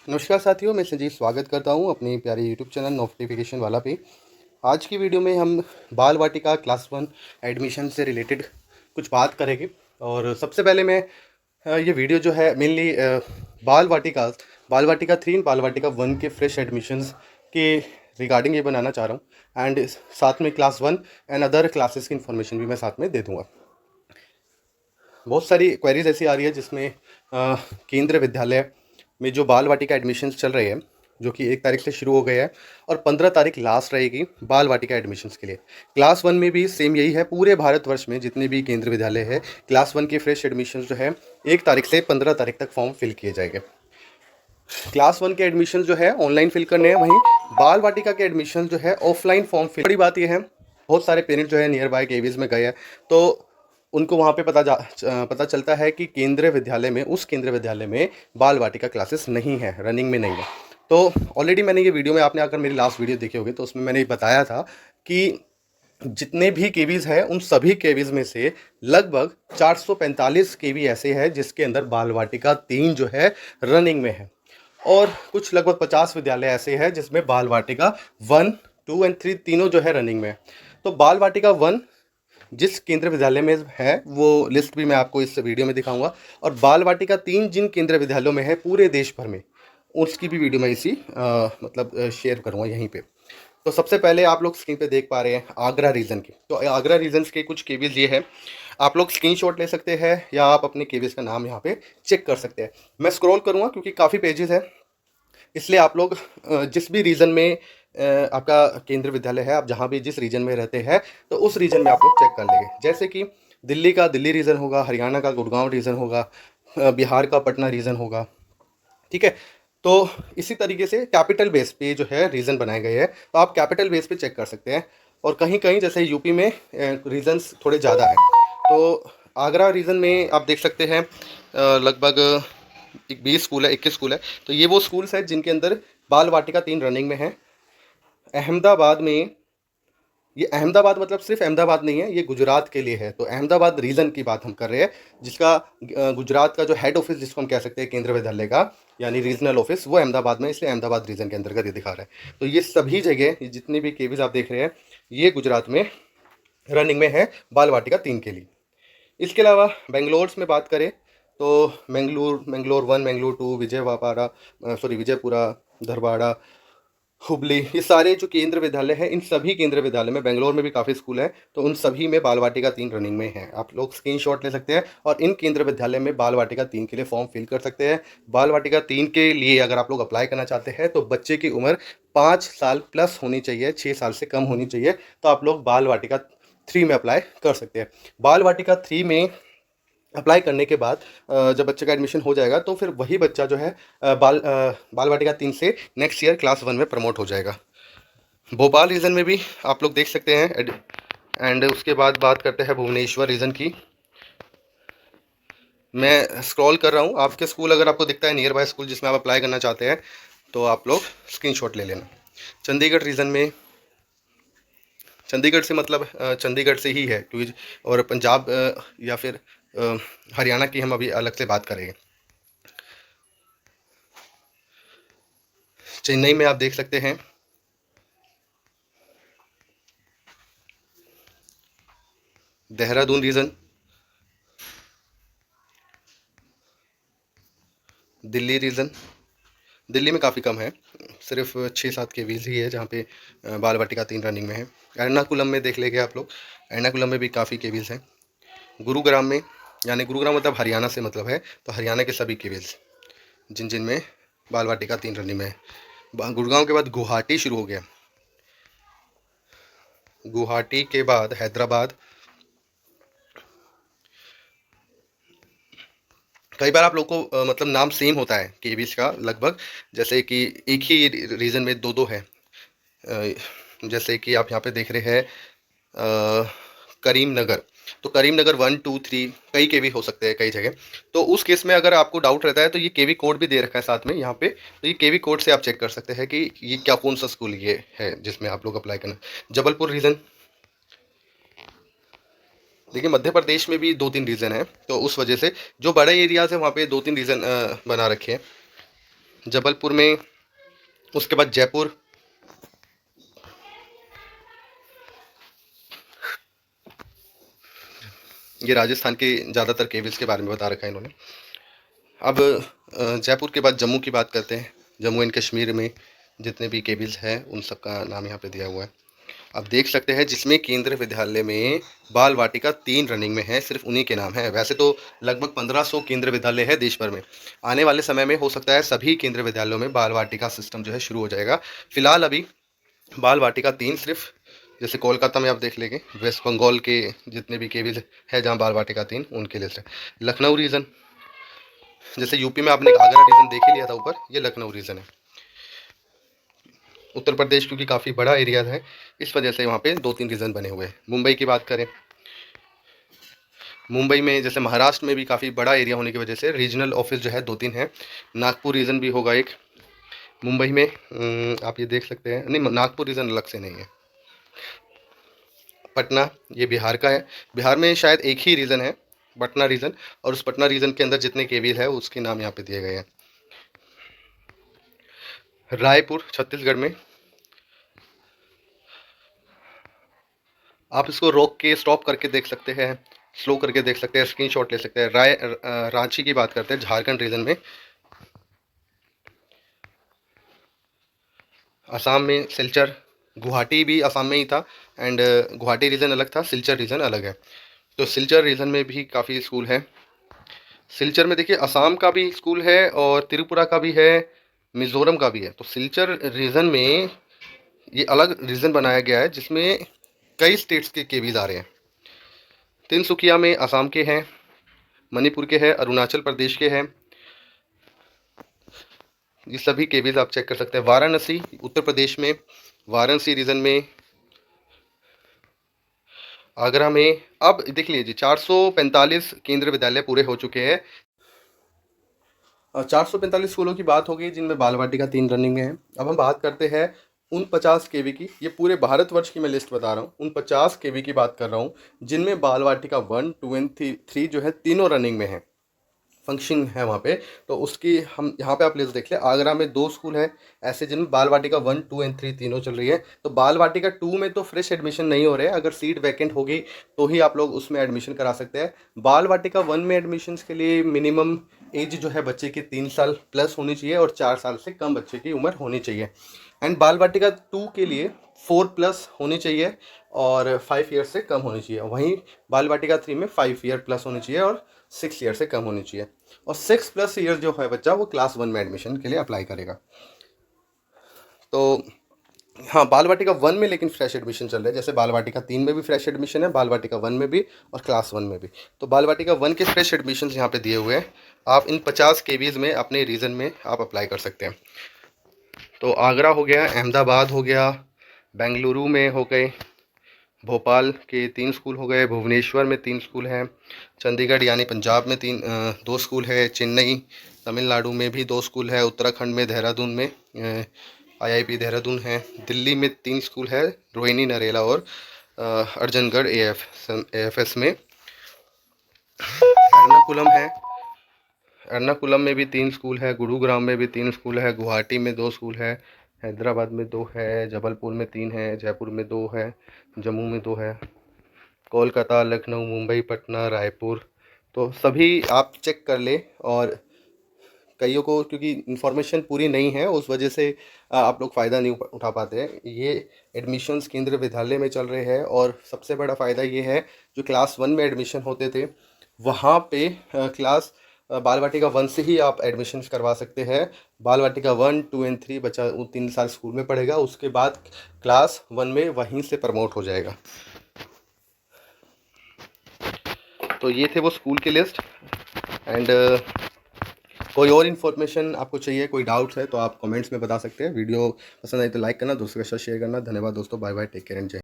नमस्कार साथियों, मैं संजीव स्वागत करता हूं अपनी प्यारे यूट्यूब चैनल नोटिफिकेशन वाला पे। आज की वीडियो में हम बाल वाटिका क्लास 1 एडमिशन से रिलेटेड कुछ बात करेंगे। और सबसे पहले मैं ये वीडियो जो है मेनली बाल वाटिका 3 बाल वाटिका 1 के फ्रेश एडमिशन्स के रिगार्डिंग ये बनाना चाह रहा हूँ। एंड साथ में क्लास 1 एंड अदर क्लासेस की इन्फॉर्मेशन भी मैं साथ में दे दूँगा। बहुत सारी क्वेरीज ऐसी आ रही है जिसमें केंद्रीय विद्यालय में जो बाल वाटिका एडमिशन्स चल रहे हैं, जो कि 1 तारीख से शुरू हो गए हैं और 15 तारीख लास्ट रहेगी बाल वाटिका एडमिशन्स के लिए। क्लास 1 में भी सेम यही है। पूरे भारतवर्ष में जितने भी केंद्रीय विद्यालय है, क्लास 1 के फ्रेश एडमिशन्स जो है 1 तारीख से 15 तारीख तक फॉर्म फिल किए जाएंगे। क्लास 1 के एडमिशन जो है ऑनलाइन फिल करने हैं, वहीं बाल वाटिका के एडमिशन जो है ऑफलाइन फॉर्म फिल। बड़ी बात यह है, बहुत सारे पेरेंट्स जो है नियर बाय केवीज में गए हैं, तो उनको वहाँ पे पता चलता है कि केंद्रीय विद्यालय में, उस केंद्रीय विद्यालय में बाल वाटिका क्लासेस नहीं है, रनिंग में नहीं है। तो ऑलरेडी मैंने ये वीडियो में, आपने अगर मेरी लास्ट वीडियो देखे होगे तो उसमें मैंने बताया था कि जितने भी केवीज हैं उन सभी केवीज में से लगभग 445 केवी ऐसे हैं जिसके अंदर बाल वाटिका 3 जो है रनिंग में है, और कुछ लगभग 50 विद्यालय ऐसे हैं जिसमें बाल वाटिका 1, 2 एंड 3 तीनों जो है रनिंग में है। तो बाल वाटिका 1 जिस केंद्रीय विद्यालय में है वो लिस्ट भी मैं आपको इस वीडियो में दिखाऊंगा, और बाल वाटिका 3 जिन केंद्रीय विद्यालयों में है पूरे देश भर में, उसकी भी वीडियो मैं इसी शेयर करूंगा यहीं पे। तो सबसे पहले आप लोग स्क्रीन पे देख पा रहे हैं आगरा रीजन की। तो आगरा रीजन के कुछ केवीज ये है, आप लोग स्क्रीनशॉट ले सकते हैं या आप अपने केवीज का नाम यहाँ पे चेक कर सकते हैं। मैं स्क्रॉल करूँगा क्योंकि काफ़ी पेजेस है, इसलिए आप लोग जिस भी रीजन में आपका केंद्रीय विद्यालय है, आप जहाँ भी जिस रीजन में रहते हैं तो उस रीजन में आप लोग चेक कर लेंगे। जैसे कि दिल्ली का दिल्ली रीजन होगा, हरियाणा का गुड़गांव रीजन होगा, बिहार का पटना रीजन होगा, ठीक है। तो इसी तरीके से कैपिटल बेस पे जो है रीजन बनाए गए हैं, तो आप कैपिटल बेस पे चेक कर सकते हैं। और कहीं कहीं जैसे यूपी में रीजन्स थोड़े ज़्यादा हैं, तो आगरा रीजन में आप देख सकते हैं लगभग 20 स्कूल है, 21 स्कूल है। तो ये वो स्कूल्स हैं जिनके अंदर बाल वाटिका 3 रनिंग में है। अहमदाबाद में, ये अहमदाबाद मतलब सिर्फ अहमदाबाद नहीं है, ये गुजरात के लिए है। तो अहमदाबाद रीजन की बात हम कर रहे हैं, जिसका गुजरात का जो हेड ऑफिस जिसको हम कह सकते हैं केंद्रीय विद्यालय का, यानी रीजनल ऑफिस, वो अहमदाबाद में, इसलिए अहमदाबाद रीजन के अंतर्गत ये दिखा रहा है। तो ये सभी जगह, ये जितनी भी केवीज आप देख रहे हैं, ये गुजरात में रनिंग में है बाल वाटिका 3 के लिए। इसके अलावा बेंगलोर में बात करें तो मैंगलोर 1, मैंगलोर 2, विजयपुरा, धरवाड़ा, हुबली, ये सारे जो केंद्र विद्यालय हैं, इन सभी केंद्र विद्यालय में, बेंगलोर में भी काफ़ी स्कूल है, तो उन सभी में बाल वाटिका 3 रनिंग में है। आप लोग स्क्रीनशॉट ले सकते हैं और इन केंद्र विद्यालय में बाल वाटिका 3 के लिए फॉर्म फिल कर सकते हैं। बाल वाटिका 3 के लिए अगर आप लोग अप्लाई करना चाहते हैं तो बच्चे की उम्र 5 साल प्लस होनी चाहिए, 6 साल से कम होनी चाहिए, तो आप लोग बाल वाटिका 3 में अप्लाई कर सकते हैं। बाल वाटिका 3 में अप्लाई करने के बाद जब बच्चे का एडमिशन हो जाएगा तो फिर वही बच्चा जो है बाल वाटिका 3 से नेक्स्ट ईयर क्लास 1 में प्रमोट हो जाएगा। भोपाल रीजन में भी आप लोग देख सकते हैं। एंड उसके बाद बात करते हैं भुवनेश्वर रीजन की। मैं स्क्रॉल कर रहा हूँ, आपके स्कूल अगर आपको दिखता है नियर बाय स्कूल जिसमें आप अप्लाई करना चाहते हैं तो आप लोग स्क्रीनशॉट ले लेना। चंडीगढ़ रीजन में, चंडीगढ़ से मतलब चंडीगढ़ से ही है क्योंकि, और पंजाब या फिर हरियाणा की हम अभी अलग से बात करेंगे। चेन्नई में आप देख सकते हैं, देहरादून रीजन, दिल्ली रीजन, दिल्ली में काफ़ी कम है, सिर्फ 6-7 केवीज ही है जहाँ पे बाल वाटिका 3 रनिंग में है। एर्नाकुलम में देख लेंगे आप लोग, एर्नाकुलम में भी काफ़ी केवीज हैं। गुरुग्राम में, यानी गुरुग्राम मतलब हरियाणा से मतलब है, तो हरियाणा के सभी केवीज जिन जिन में बाल वाटिका 3 रनिंग में है। गुड़गांव के बाद गुवाहाटी शुरू हो गया, गुवाहाटी के बाद हैदराबाद। कई बार आप लोग को मतलब नाम सेम होता है केवीज का लगभग, जैसे कि एक ही रीजन में दो दो है। जैसे कि आप यहाँ पे देख रहे हैं करीमनगर, तो करीमनगर 1, 2, 3 कई केवी हो सकते हैं कई जगह। तो उस केस में अगर आपको डाउट रहता है तो ये केवी कोड भी दे रखा है साथ में यहाँ पे, तो ये केवी कोड से आप चेक कर सकते हैं कि ये क्या, कौन सा स्कूल ये है जिसमें आप लोग अप्लाई करना। जबलपुर रीजन, देखिए मध्य प्रदेश में भी 2-3 रीजन है, तो उस वजह से जो बड़े एरियाज है वहाँ पे 2-3 रीजन बना रखे हैं। जबलपुर में, उसके बाद जयपुर, ये राजस्थान के ज़्यादातर केबल्स के बारे में बता रखा है इन्होंने। अब जयपुर के बाद जम्मू की बात करते हैं। जम्मू एंड कश्मीर में जितने भी केबल्स हैं उन सब का नाम यहाँ पे दिया हुआ है। अब देख सकते हैं जिसमें केंद्रीय विद्यालय में बाल वाटिका 3 रनिंग में है, सिर्फ उन्हीं के नाम है। वैसे तो लगभग 1500 केंद्रीय विद्यालय है देश भर में। आने वाले समय में हो सकता है सभी केंद्रीय विद्यालयों में बाल वाटिका सिस्टम जो है शुरू हो जाएगा। फिलहाल अभी बाल वाटिका 3 सिर्फ, जैसे कोलकाता में आप देख लेंगे, वेस्ट बंगाल के जितने भी केबल है जहाँ बाल वाटिका 3 उनके लिस्ट है। लखनऊ रीजन, जैसे यूपी में आपने आगरा रीजन देख ही लिया था ऊपर, ये लखनऊ रीजन है। उत्तर प्रदेश क्योंकि काफ़ी बड़ा एरिया है इस वजह से वहाँ पे 2-3 रीजन बने हुए हैं। मुंबई की बात करें, मुंबई में जैसे महाराष्ट्र में भी काफ़ी बड़ा एरिया होने की वजह से रीजनल ऑफिस जो है 2-3 है। नागपुर रीजन भी होगा एक मुंबई में, आप ये देख सकते हैं। नहीं, नागपुर रीजन अलग से नहीं है। पटना ये बिहार का है, बिहार में शायद एक ही रीजन है पटना रीजन, और उस पटना रीजन के अंदर जितने केबील है उसके नाम यहाँ पे दिए गए हैं। रायपुर छत्तीसगढ़ में, आप इसको रोक के स्टॉप करके देख सकते हैं, स्लो करके देख सकते हैं, स्क्रीनशॉट ले सकते हैं। रांची की बात करते हैं झारखंड रीजन में। असम में सिलचर, गुवाहाटी भी असम में ही था, एंड गुवाहाटी रीजन अलग था, सिलचर रीजन अलग है। तो सिलचर रीजन में भी काफ़ी स्कूल है। सिलचर में देखिए असम का भी स्कूल है और त्रिपुरा का भी है, मिज़ोरम का भी है। तो सिलचर रीजन में ये अलग रीजन बनाया गया है जिसमें कई स्टेट्स के केबीज आ रहे हैं। तिनसुकिया में असम के हैं, मणिपुर के हैं, अरुणाचल प्रदेश के हैं। ये सभी केबीज आप चेक कर सकते हैं। वाराणसी उत्तर प्रदेश में, वाराणसी रीजन में, आगरा में। अब देख लीजिए 445 केंद्रीय विद्यालय पूरे हो चुके हैं। 445 स्कूलों की बात हो गई जिनमें बाल वाटिका 3 रनिंग में है। अब हम बात करते हैं उन 50 केवी की। ये पूरे भारतवर्ष की मैं लिस्ट बता रहा हूँ। उन 50 केवी की बात कर रहा हूँ जिनमें बाल वाटिका 1, 2 एंड 3 जो है तीनों रनिंग में है, फंक्शन है वहाँ पे। तो उसकी हम यहाँ पे आप लिस्ट देख लें। आगरा में 2 स्कूल है ऐसे जिनमें बाल वाटिका 1, 2 एंड 3 तीनों चल रही है। तो बाल वाटिका 2 में तो फ्रेश एडमिशन नहीं हो रहे हैं, अगर सीट वैकेंट होगी तो ही आप लोग उसमें एडमिशन करा सकते हैं। बाल वाटिका 1 में एडमिशन के लिए मिनिमम एज जो है बच्चे की 3 साल प्लस होनी चाहिए और 4 साल से कम बच्चे की उम्र होनी चाहिए। एंड बाल वाटिका 2 के लिए 4+ होनी चाहिए और 5 ईयर से कम होनी चाहिए। वहीं बाल वाटिका 3 में 5 ईयर प्लस होनी चाहिए और 6 ईयर से कम होनी चाहिए। और 6+ ईयर जो है बच्चा वो क्लास 1 में एडमिशन के लिए अप्लाई करेगा। तो हाँ, बाल वाटिका 1 में लेकिन फ्रेश एडमिशन चल रहा है। जैसे बाल वाटिका 3 में भी फ्रेश एडमिशन है, बाल वाटिका 1 में भी और क्लास 1 में भी। तो बाल वाटिका 1 के फ्रेश एडमिशन यहाँ पे दिए हुए हैं। आप इन 50 केवीज़ में अपने रीजन में आप अप्लाई कर सकते हैं। तो आगरा हो गया, अहमदाबाद हो गया, बेंगलुरु में हो गए, भोपाल के 3 स्कूल हो गए, भुवनेश्वर में 3 स्कूल हैं, चंडीगढ़ यानी पंजाब में 2 स्कूल है, चेन्नई तमिलनाडु में भी 2 स्कूल है, उत्तराखंड में देहरादून में IIP देहरादून है, दिल्ली में 3 स्कूल है, रोहिणी नरेला और अर्जनगढ़ AFS में। एर्नाकुलम है, एर्नाकुलम में भी 3 स्कूल है, गुरुग्राम में भी 3 स्कूल है, गुवाहाटी में 2 स्कूल है, हैदराबाद में 2 है, जबलपुर में 3 है, जयपुर में 2 है, जम्मू में 2 है, कोलकाता, लखनऊ, मुंबई, पटना, रायपुर। तो सभी आप चेक कर ले। और कईयों को क्योंकि इन्फॉर्मेशन पूरी नहीं है उस वजह से आप लोग फ़ायदा नहीं उठा पाते हैं। ये एडमिशन्स केंद्रीय विद्यालय में चल रहे हैं और सबसे बड़ा फ़ायदा ये है जो क्लास 1 में एडमिशन होते थे वहाँ पे क्लास बाल वाटिका 1 से ही आप एडमिशन्स करवा सकते हैं। बाल वाटिका 1, 2 एंड 3 बच्चा 3 साल स्कूल में पढ़ेगा, उसके बाद क्लास 1 में वहीं से प्रमोट हो जाएगा। तो ये थे वो स्कूल के लिस्ट। एंड कोई और इन्फॉर्मेशन आपको चाहिए, कोई डाउट्स है तो आप कमेंट्स में बता सकते हैं। वीडियो पसंद आई तो लाइक करना, दोस्तों के साथ शेयर करना। धन्यवाद दोस्तों, bye bye, take care and जय।